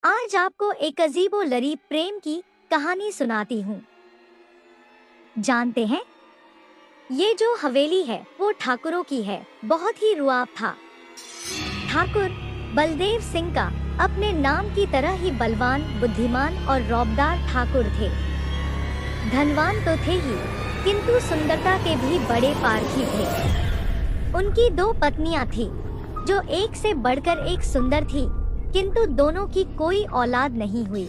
आज आपको एक अजीबो गरीब प्रेम की कहानी सुनाती हूँ। जानते हैं, ये जो हवेली है वो ठाकुरों की है। बहुत ही रुआब था। ठाकुर बलदेव सिंह का अपने नाम की तरह ही बलवान, बुद्धिमान और रौबदार ठाकुर थे। धनवान तो थे ही, किंतु सुंदरता के भी बड़े पारखी थे। उनकी दो पत्नियां थी, जो एक से बढ़कर एक सुंदर थी, किंतु दोनों की कोई औलाद नहीं हुई।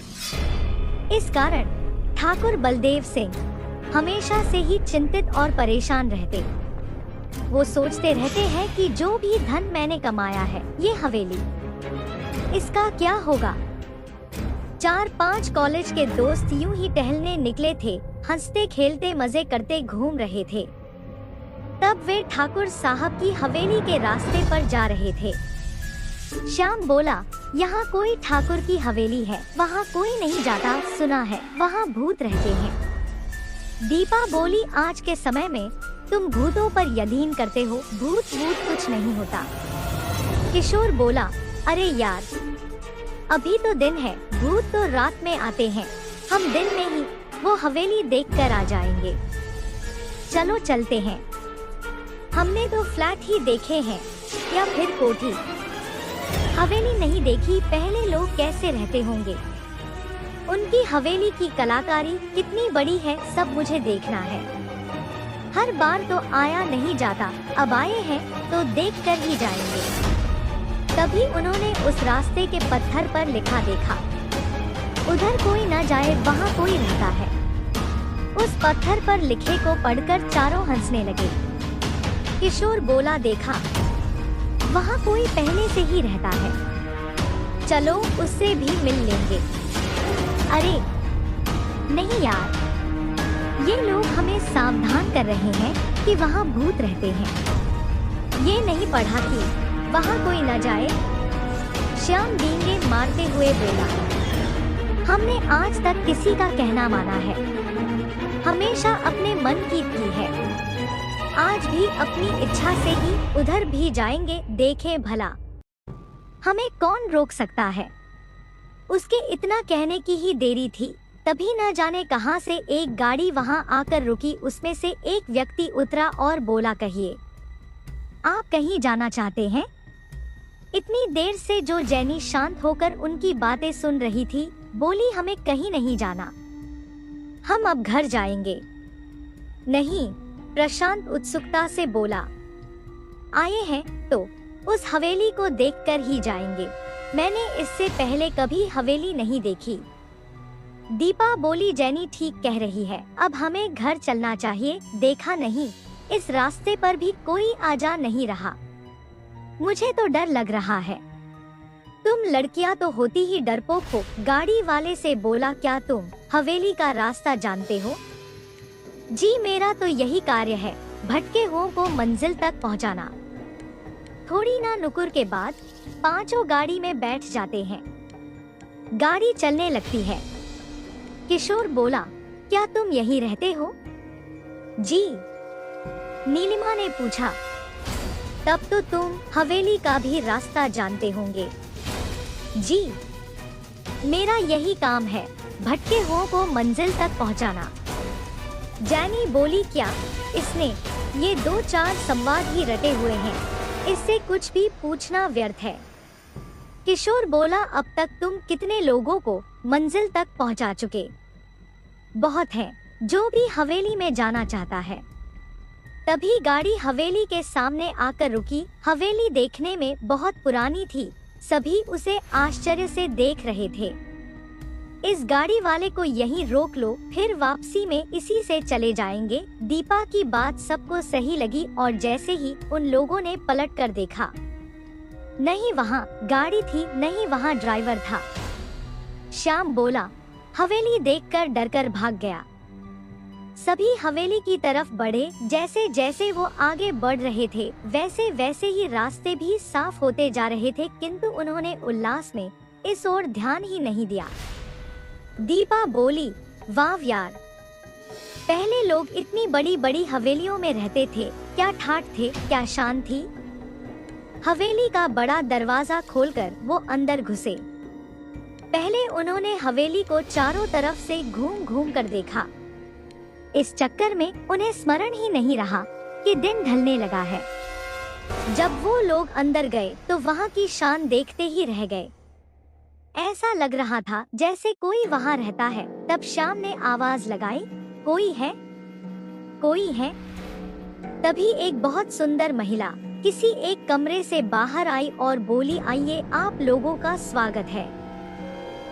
इस कारण ठाकुर बलदेव सिंह हमेशा से ही चिंतित और परेशान रहते। वो सोचते रहते हैं कि जो भी धन मैंने कमाया है, ये हवेली, इसका क्या होगा। 4-5 कॉलेज के दोस्त यूं ही टहलने निकले थे, हंसते खेलते मजे करते घूम रहे थे। तब वे ठाकुर साहब की हवेली के रास्ते पर जा रहे थे। श्याम बोला, यहाँ कोई ठाकुर की हवेली है, वहाँ कोई नहीं जाता, सुना है वहाँ भूत रहते हैं। दीपा बोली, आज के समय में तुम भूतों पर यकीन करते हो, भूत कुछ नहीं होता। किशोर बोला, अरे यार, अभी तो दिन है, भूत तो रात में आते हैं, हम दिन में ही वो हवेली देखकर आ जाएंगे। चलो चलते हैं। हमने तो फ्लैट ही देखे हैं या फिर कोठी, हवेली नहीं देखी। पहले लोग कैसे रहते होंगे, उनकी हवेली की कलाकारी कितनी बड़ी है, सब मुझे देखना है। हर बार तो आया नहीं जाता, अब आए हैं तो देखकर ही जाएंगे। तभी उन्होंने उस रास्ते के पत्थर पर लिखा देखा, उधर कोई न जाए, वहाँ कोई रहता है। उस पत्थर पर लिखे को पढ़कर चारों हंसने लगे। किशोर बोला, देखा, वहाँ कोई पहले से ही रहता है, चलो उससे भी मिल लेंगे। अरे नहीं यार, ये लोग हमें सावधान कर रहे हैं कि वहाँ भूत रहते हैं। ये नहीं पढ़ा कि वहाँ कोई न जाए। श्याम डींगे मारते हुए बोला, हमने आज तक किसी का कहना माना है, हमेशा अपने मन की है। आज भी अपनी इच्छा से ही उधर भी जाएंगे, देखें भला हमें कौन रोक सकता है। उसके इतना कहने की ही देरी थी, तभी न जाने कहां से एक गाड़ी वहां आकर रुकी। उसमें से एक व्यक्ति उतरा और बोला, कहिए, आप कहीं जाना चाहते हैं? इतनी देर से जो जैनी शांत होकर उनकी बातें सुन रही थी, बोली, हमें कहीं नहीं जाना, हम अब घर जाएंगे। नहीं, प्रशांत उत्सुकता से बोला, आए हैं तो उस हवेली को देखकर ही जाएंगे, मैंने इससे पहले कभी हवेली नहीं देखी। दीपा बोली, जैनी ठीक कह रही है, अब हमें घर चलना चाहिए। देखा नहीं, इस रास्ते पर भी कोई आ जा नहीं रहा, मुझे तो डर लग रहा है। तुम लड़कियां तो होती ही डरपोक हो, गाड़ी वाले से बोला, क्या तुम हवेली का रास्ता जानते हो? जी, मेरा तो यही कार्य है, भटके हुओं को मंजिल तक पहुंचाना। थोड़ी ना नुकुर के बाद पांचों गाड़ी में बैठ जाते हैं। गाड़ी चलने लगती है। किशोर बोला, क्या तुम यहीं रहते हो? जी, नीलिमा ने पूछा, तब तो तुम हवेली का भी रास्ता जानते होंगे। जी, मेरा यही काम है, भटके हुओं को मंजिल तक पहुंचाना। जैनी बोली, क्या इसने ये 2-4 संवाद ही रटे हुए हैं, इससे कुछ भी पूछना व्यर्थ है। किशोर बोला, अब तक तुम कितने लोगों को मंजिल तक पहुंचा चुके? बहुत हैं, जो भी हवेली में जाना चाहता है। तभी गाड़ी हवेली के सामने आकर रुकी। हवेली देखने में बहुत पुरानी थी, सभी उसे आश्चर्य से देख रहे थे। इस गाड़ी वाले को यहीं रोक लो, फिर वापसी में इसी से चले जाएंगे। दीपा की बात सबको सही लगी और जैसे ही उन लोगों ने पलट कर देखा, नहीं वहाँ गाड़ी थी, नहीं वहाँ ड्राइवर था। श्याम बोला, हवेली देखकर डरकर भाग गया। सभी हवेली की तरफ बढ़े। जैसे जैसे वो आगे बढ़ रहे थे, वैसे वैसे ही रास्ते भी साफ होते जा रहे थे, किंतु उन्होंने उल्लास में इस ओर ध्यान ही नहीं दिया। दीपा बोली, वाह यार, पहले लोग इतनी बड़ी बड़ी हवेलियों में रहते थे, क्या ठाठ थे, क्या शान थी। हवेली का बड़ा दरवाजा खोलकर वो अंदर घुसे। पहले उन्होंने हवेली को चारों तरफ से घूम घूम कर देखा। इस चक्कर में उन्हें स्मरण ही नहीं रहा कि दिन ढलने लगा है। जब वो लोग अंदर गए तो वहाँ की शान देखते ही रह गए। ऐसा लग रहा था जैसे कोई वहाँ रहता है। तब श्याम ने आवाज लगाई, कोई है, कोई है। तभी एक बहुत सुंदर महिला किसी एक कमरे से बाहर आई और बोली, आइए, आप लोगों का स्वागत है।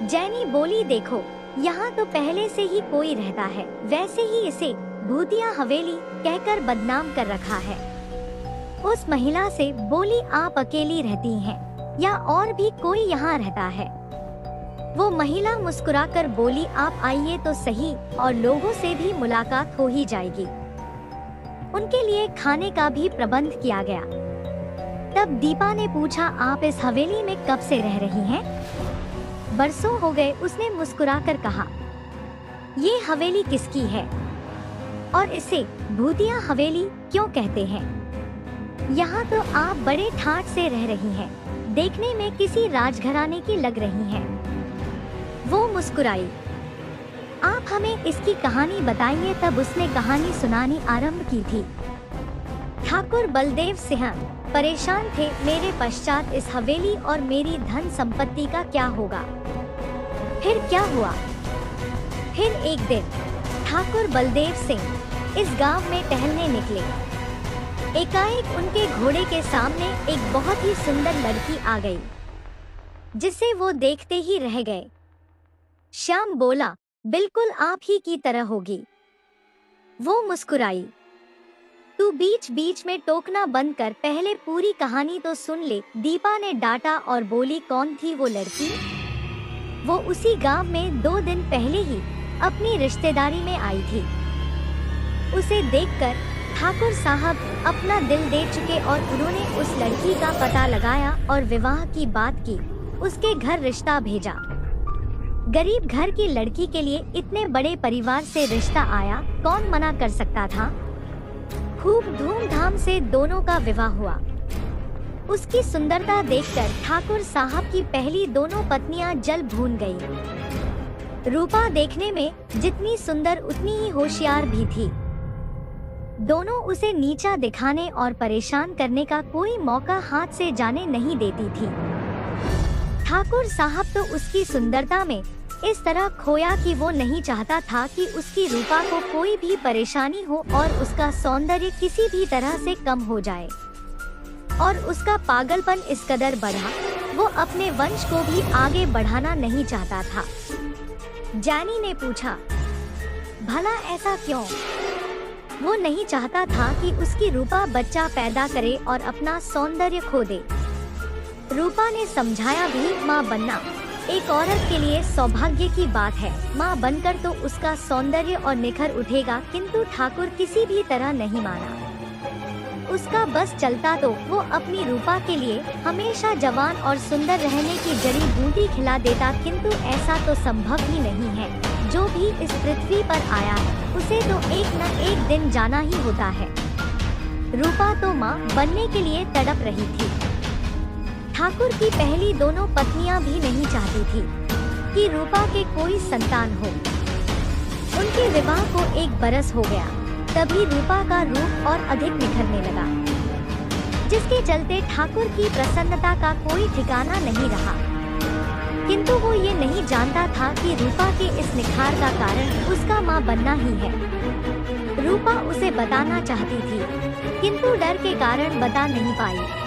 जैनी बोली, देखो, यहाँ तो पहले से ही कोई रहता है, वैसे ही इसे भूतिया हवेली कहकर बदनाम कर रखा है। उस महिला से बोली, आप अकेली रहती हैं या और भी कोई यहाँ रहता है? वो महिला मुस्कुराकर बोली, आप आइए तो सही और लोगों से भी मुलाकात हो ही जाएगी। उनके लिए खाने का भी प्रबंध किया गया। तब दीपा ने पूछा, आप इस हवेली में कब से रह रही हैं? बरसों हो गए, उसने मुस्कुराकर कहा। ये हवेली किसकी है और इसे भूतिया हवेली क्यों कहते हैं? यहाँ तो आप बड़े ठाठ से रह रही हैं, देखने में किसी राजघराने की लग रही हैं। वो मुस्कुराई। आप हमें इसकी कहानी बताइए। तब उसने कहानी सुनानी आरंभ की थी। ठाकुर बलदेव सिंह परेशान थे, मेरे पश्चात इस हवेली और मेरी धन संपत्ति का क्या होगा? फिर क्या हुआ? फिर एक दिन ठाकुर बलदेव सिंह इस गांव में टहलने निकले। एकाएक उनके घोड़े के सामने एक बहुत ही सुंदर लड़की आ गई, जिसे वो देखते ही रह गए। श्याम बोला, बिल्कुल आप ही की तरह होगी। वो मुस्कुराई। तू बीच बीच में टोकना बंद कर, पहले पूरी कहानी तो सुन ले। दीपा ने डांटा और बोली, कौन थी वो लड़की? वो उसी गांव में 2 दिन पहले ही अपनी रिश्तेदारी में आई थी। उसे देखकर ठाकुर साहब अपना दिल दे चुके और उन्होंने उस लड़की का पता लगाया और विवाह की बात की। उसके घर रिश्ता भेजा। गरीब घर की लड़की के लिए इतने बड़े परिवार से रिश्ता आया, कौन मना कर सकता था? खूब धूमधाम से दोनों का विवाह हुआ। उसकी सुंदरता देखकर ठाकुर साहब की पहली दोनों पत्नियां जल भून गईं। रूपा देखने में जितनी सुंदर उतनी ही होशियार भी थी। दोनों उसे नीचा दिखाने और परेशान करने का कोई मौका हाथ से जाने नहीं देती थी। ठाकुर साहब तो उसकी सुंदरता में इस तरह खोया कि वो नहीं चाहता था कि उसकी रूपा को कोई भी परेशानी हो और उसका सौंदर्य किसी भी तरह से कम हो जाए। और उसका पागलपन इस कदर बढ़ा, वो अपने वंश को भी आगे बढ़ाना नहीं चाहता था। जैनी ने पूछा, भला ऐसा क्यों? वो नहीं चाहता था कि उसकी रूपा बच्चा पैदा करे और अपना सौंदर्य खो दे। रूपा ने समझाया भी, माँ बनना एक औरत के लिए सौभाग्य की बात है। माँ बनकर तो उसका सौंदर्य और निखर उठेगा, किंतु ठाकुर किसी भी तरह नहीं माना। उसका बस चलता तो वो अपनी रूपा के लिए हमेशा जवान और सुंदर रहने की जड़ी बूटी खिला देता, किंतु ऐसा तो संभव ही नहीं है। जो भी इस पृथ्वी पर आया है उसे तो एक न एक दिन जाना ही होता है। रूपा तो माँ बनने के लिए तड़प रही थी। ठाकुर की पहली दोनों पत्नियां भी नहीं चाहती थी कि रूपा के कोई संतान हो। उनके विवाह को 1 बरस हो गया, तभी रूपा का रूप और अधिक निखरने लगा, जिसके चलते ठाकुर की प्रसन्नता का कोई ठिकाना नहीं रहा। किंतु वो ये नहीं जानता था कि रूपा के इस निखार का कारण उसका माँ बनना ही है। रूपा उसे बताना चाहती थी, किंतु डर के कारण बता नहीं पाई।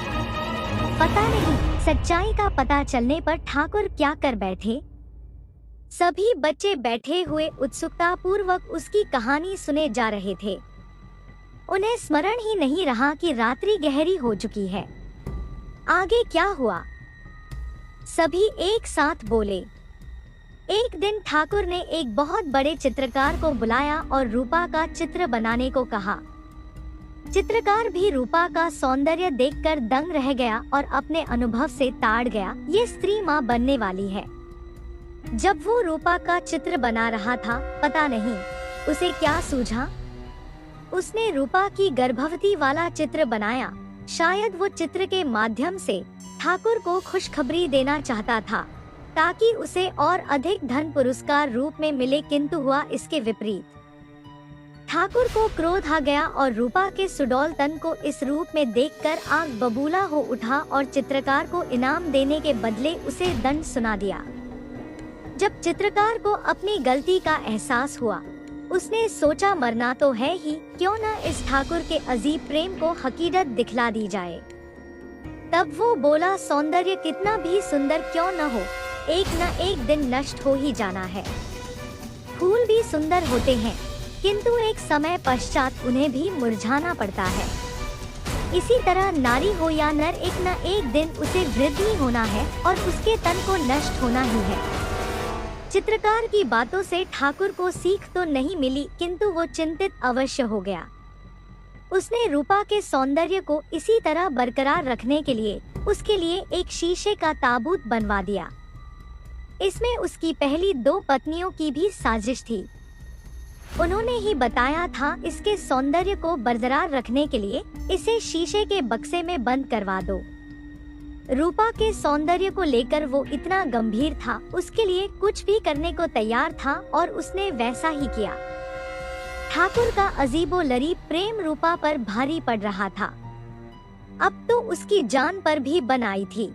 पता नहीं सच्चाई का पता चलने पर ठाकुर क्या कर बैठे। सभी बच्चे बैठे हुए उत्सुकता पूर्वक उसकी कहानी सुने जा रहे थे। उन्हें स्मरण ही नहीं रहा कि रात्रि गहरी हो चुकी है। आगे क्या हुआ? सभी एक साथ बोले। एक दिन ठाकुर ने एक बहुत बड़े चित्रकार को बुलाया और रूपा का चित्र बनाने को कहा। चित्रकार भी रूपा का सौंदर्य देखकर दंग रह गया और अपने अनुभव से ताड़ गया, ये स्त्री माँ बनने वाली है। जब वो रूपा का चित्र बना रहा था, पता नहीं उसे क्या सूझा, उसने रूपा की गर्भवती वाला चित्र बनाया। शायद वो चित्र के माध्यम से ठाकुर को खुशखबरी देना चाहता था। ताकि उसे और अधिक धन पुरस्कार रूप में मिले, किंतु हुआ इसके विपरीत। ठाकुर को क्रोध आ गया और रूपा के सुडौल तन को इस रूप में देखकर आग बबूला हो उठा और चित्रकार को इनाम देने के बदले उसे दंड सुना दिया। जब चित्रकार को अपनी गलती का एहसास हुआ, उसने सोचा मरना तो है ही, क्यों न इस ठाकुर के अजीब प्रेम को हकीकत दिखला दी जाए। तब वो बोला, सौंदर्य कितना भी सुंदर क्यों न हो, एक न एक दिन नष्ट हो ही जाना है। फूल भी सुंदर होते हैं, किंतु एक समय पश्चात उन्हें भी मुरझाना पड़ता है। इसी तरह नारी हो या नर, एक न एक दिन उसे वृद्धि होना है और उसके तन को नष्ट होना ही है। चित्रकार की बातों से ठाकुर को सीख तो नहीं मिली, किंतु वो चिंतित अवश्य हो गया। उसने रूपा के सौंदर्य को इसी तरह बरकरार रखने के लिए उसके लिए एक शीशे का ताबूत बनवा दिया। इसमें उसकी पहली 2 पत्नियों की भी साजिश थी। उन्होंने ही बताया था, इसके सौंदर्य को बरकरार रखने के लिए इसे शीशे के बक्से में बंद करवा दो। रूपा के सौंदर्य को लेकर वो इतना गंभीर था, उसके लिए कुछ भी करने को तैयार था और उसने वैसा ही किया। ठाकुर का अजीबो लरीब प्रेम रूपा पर भारी पड़ रहा था। अब तो उसकी जान पर भी बन आई थी।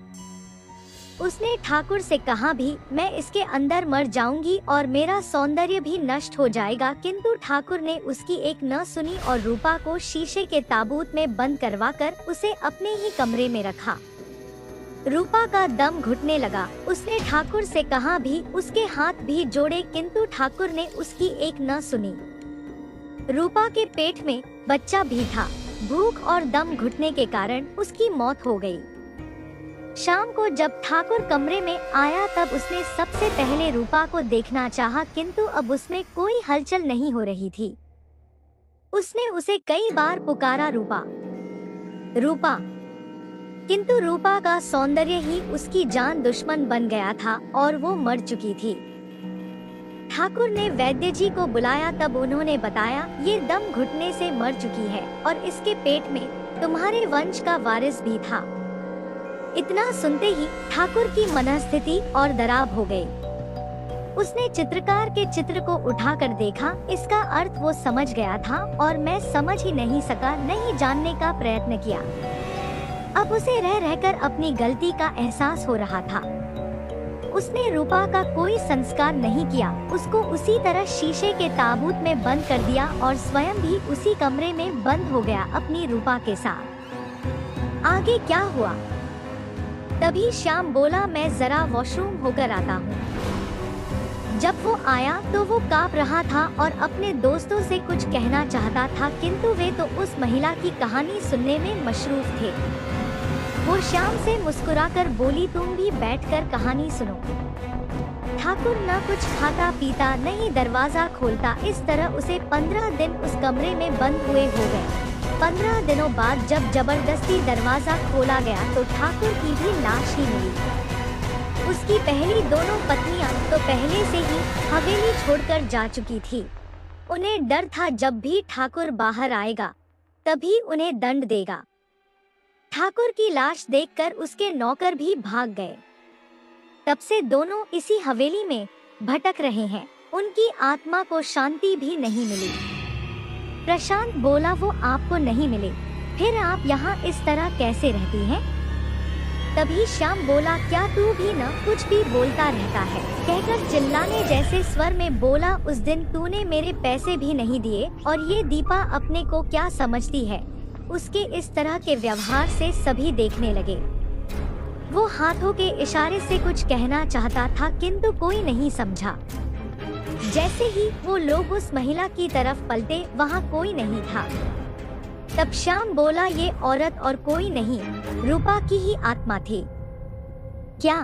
उसने ठाकुर से कहा भी, मैं इसके अंदर मर जाऊंगी और मेरा सौंदर्य भी नष्ट हो जाएगा, किंतु ठाकुर ने उसकी एक न सुनी और रूपा को शीशे के ताबूत में बंद करवाकर उसे अपने ही कमरे में रखा। रूपा का दम घुटने लगा। उसने ठाकुर से कहा भी, उसके हाथ भी जोड़े, किंतु ठाकुर ने उसकी एक न सुनी। रूपा के पेट में बच्चा भी था। भूख और दम घुटने के कारण उसकी मौत हो गई। शाम को जब ठाकुर कमरे में आया, तब उसने सबसे पहले रूपा को देखना चाहा, किंतु अब उसमें कोई हलचल नहीं हो रही थी। उसने उसे कई बार पुकारा, रूपा रूपा, किंतु रूपा का सौंदर्य ही उसकी जान दुश्मन बन गया था और वो मर चुकी थी। ठाकुर ने वैद्य जी को बुलाया, तब उन्होंने बताया, ये दम घुटने से मर चुकी है और इसके पेट में तुम्हारे वंश का वारिस भी था। इतना सुनते ही ठाकुर की मनस्थिति और दराब हो गई। उसने चित्रकार के चित्र को उठाकर देखा। इसका अर्थ वो समझ गया था और मैं समझ ही नहीं सका, नहीं जानने का प्रयत्न किया। अब उसे रह रहकर अपनी गलती का एहसास हो रहा था। उसने रूपा का कोई संस्कार नहीं किया, उसको उसी तरह शीशे के ताबूत में बंद कर दिया और स्वयं भी उसी कमरे में बंद हो गया अपनी रूपा के साथ। आगे क्या हुआ? तभी श्याम बोला, मैं जरा वॉशरूम होकर आता हूँ। जब वो आया तो वो कांप रहा था और अपने दोस्तों से कुछ कहना चाहता था, किंतु वे तो उस महिला की कहानी सुनने में मशरूफ थे। वो श्याम से मुस्कुराकर बोली, तुम भी बैठकर कहानी सुनो। ठाकुर न कुछ खाता पीता, न ही दरवाजा खोलता। इस तरह उसे 15 दिन उस कमरे में बंद हुए हो गए। 15 दिनों बाद जब जबरदस्ती दरवाजा खोला गया तो ठाकुर की भी लाश ही मिली। उसकी पहली दोनों पत्नियां तो पहले से ही हवेली छोड़कर जा चुकी थी। उन्हें डर था, जब भी ठाकुर बाहर आएगा तभी उन्हें दंड देगा। ठाकुर की लाश देखकर उसके नौकर भी भाग गए। तब से दोनों इसी हवेली में भटक रहे हैं। उनकी आत्मा को शांति भी नहीं मिली। प्रशांत बोला, वो आपको नहीं मिले, फिर आप यहाँ इस तरह कैसे रहती हैं? तभी श्याम बोला, क्या तू भी न कुछ भी बोलता रहता है, कहकर चिल्लाने जैसे स्वर में बोला, उस दिन तूने मेरे पैसे भी नहीं दिए और ये दीपा अपने को क्या समझती है। उसके इस तरह के व्यवहार से सभी देखने लगे। वो हाथों के इशारे से कुछ कहना चाहता था, किंतु कोई नहीं समझा। जैसे ही वो लोग उस महिला की तरफ पलटे, वहाँ कोई नहीं था। तब श्याम बोला, ये औरत और कोई नहीं, रूपा की ही आत्मा थी। क्या?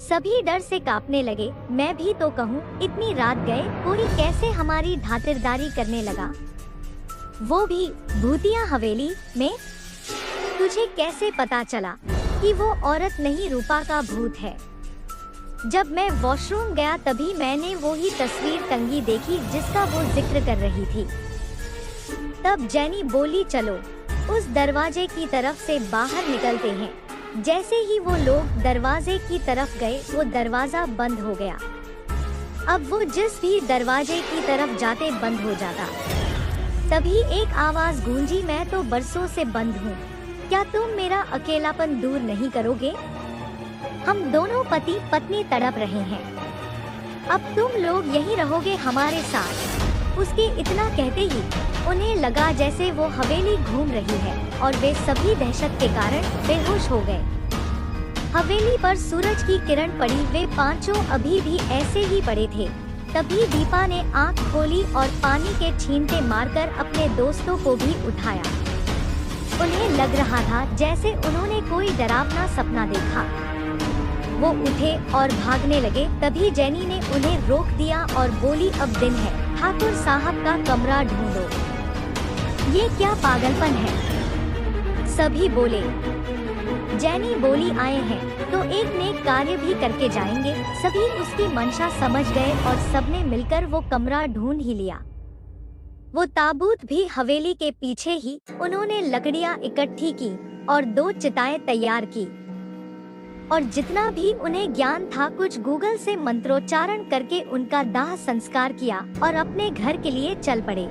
सभी डर से कांपने लगे। मैं भी तो कहूँ, इतनी रात गए कोई कैसे हमारी खातिरदारी करने लगा, वो भी भूतिया हवेली में? तुझे कैसे पता चला कि वो औरत नहीं रूपा का भूत है? जब मैं वॉशरूम गया तभी मैंने वो ही तस्वीर टंगी देखी जिसका वो जिक्र कर रही थी। तब जैनी बोली, चलो उस दरवाजे की तरफ से बाहर निकलते हैं। जैसे ही वो लोग दरवाजे की तरफ गए, वो दरवाजा बंद हो गया। अब वो जिस भी दरवाजे की तरफ जाते बंद हो जाता। तभी एक आवाज गूंजी, मैं तो बरसों से बंद हूँ, क्या तुम मेरा अकेलापन दूर नहीं करोगे? हम दोनों पति पत्नी तड़प रहे हैं, अब तुम लोग यहीं रहोगे हमारे साथ। उसके इतना कहते ही उन्हें लगा जैसे वो हवेली घूम रही है और वे सभी दहशत के कारण बेहोश हो गए। हवेली पर सूरज की किरण पड़ी, वे पांचों अभी भी ऐसे ही पड़े थे। तभी दीपा ने आंख खोली और पानी के छींटे मारकर अपने दोस्तों को भी उठाया। उन्हें लग रहा था जैसे उन्होंने कोई डरावना सपना देखा। वो उठे और भागने लगे। तभी जेनी ने उन्हें रोक दिया और बोली, अब दिन है, ठाकुर साहब का कमरा ढूंढो। ये क्या पागलपन है? सभी बोले। जेनी बोली, आए हैं तो एक नेक कार्य भी करके जाएंगे। सभी उसकी मंशा समझ गए और सबने मिलकर वो कमरा ढूंढ ही लिया। वो ताबूत भी हवेली के पीछे ही। उन्होंने लकड़ियां इकट्ठी की और 2 चिताएं तैयार की और जितना भी उन्हें ज्ञान था कुछ गूगल से मंत्रोच्चारण करके उनका दाह संस्कार किया और अपने घर के लिए चल पड़े।